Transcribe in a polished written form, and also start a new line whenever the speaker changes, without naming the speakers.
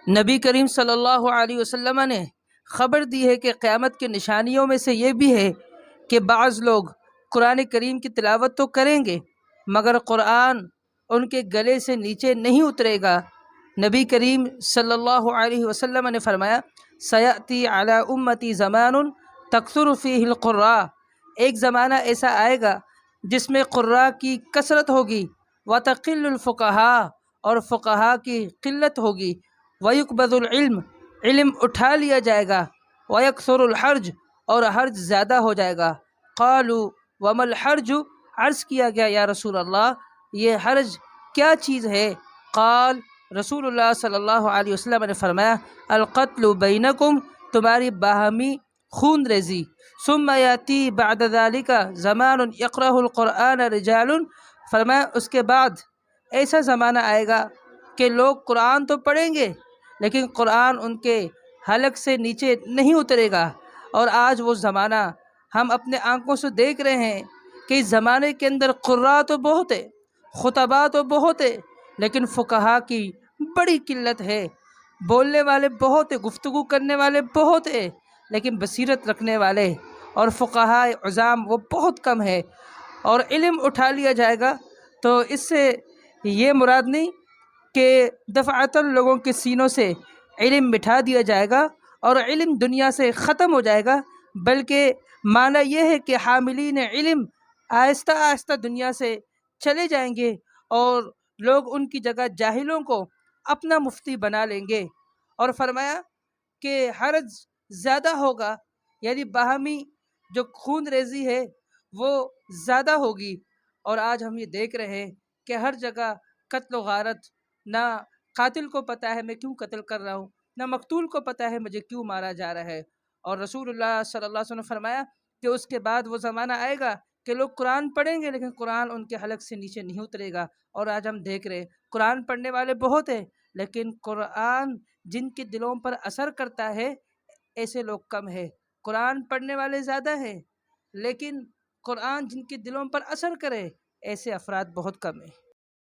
نبی کریم صلی اللہ علیہ وسلم نے خبر دی ہے کہ قیامت کی نشانیوں میں سے یہ بھی ہے کہ بعض لوگ قرآن کریم کی تلاوت تو کریں گے مگر قرآن ان کے گلے سے نیچے نہیں اترے گا۔ نبی کریم صلی اللہ علیہ وسلم نے فرمایا سیأتی علی امتی زمان تکثر فیہ القراء، ایک زمانہ ایسا آئے گا جس میں قراء کی کثرت ہوگی، وتقل الفقہاء، اور فقہاء کی قلت ہوگی، ویقبض العلم، علم اٹھا لیا جائے گا، ویکثر الحرج، اور حرج زیادہ ہو جائے گا۔ قالوا وما الحرج، عرض کیا گیا یا رسول اللہ یہ حرج کیا چیز ہے؟ قال، رسول اللہ صلی اللہ علیہ وسلم نے فرمایا القتل بینکم، تمہاری باہمی خون ریزی، ثم یاتی بعد ذلك زمان یقرأ القرآن رجال، فرمایا اس کے بعد ایسا زمانہ آئے گا کہ لوگ قرآن تو پڑھیں گے لیکن قرآن ان کے حلق سے نیچے نہیں اترے گا۔ اور آج وہ زمانہ ہم اپنے آنکھوں سے دیکھ رہے ہیں کہ اس زمانے کے اندر قراء تو بہت ہے، خطباء تو بہت ہے، لیکن فقہاء کی بڑی قلت ہے۔ بولنے والے بہت ہیں، گفتگو کرنے والے بہت ہیں، لیکن بصیرت رکھنے والے اور فقہاء عظام وہ بہت کم ہے۔ اور علم اٹھا لیا جائے گا تو اس سے یہ مراد نہیں کہ دفعتاً لوگوں کے سینوں سے علم مٹھا دیا جائے گا اور علم دنیا سے ختم ہو جائے گا، بلکہ معنی یہ ہے کہ حاملین علم آہستہ آہستہ دنیا سے چلے جائیں گے اور لوگ ان کی جگہ جاہلوں کو اپنا مفتی بنا لیں گے۔ اور فرمایا کہ حرج زیادہ ہوگا، یعنی باہمی جو خون ریزی ہے وہ زیادہ ہوگی۔ اور آج ہم یہ دیکھ رہے ہیں کہ ہر جگہ قتل و غارت، نہ قاتل کو پتہ ہے میں کیوں قتل کر رہا ہوں، نہ مقتول کو پتہ ہے مجھے کیوں مارا جا رہا ہے۔ اور رسول اللہ صلی اللہ علیہ وسلم نے فرمایا کہ اس کے بعد وہ زمانہ آئے گا کہ لوگ قرآن پڑھیں گے لیکن قرآن ان کے حلق سے نیچے نہیں اترے گا۔ اور آج ہم دیکھ رہے ہیں قرآن پڑھنے والے بہت ہیں لیکن قرآن جن کے دلوں پر اثر کرتا ہے ایسے لوگ کم ہیں۔ قرآن پڑھنے والے زیادہ ہیں لیکن قرآن جن کے دلوں پر اثر کرے ایسے افراد بہت کم ہیں۔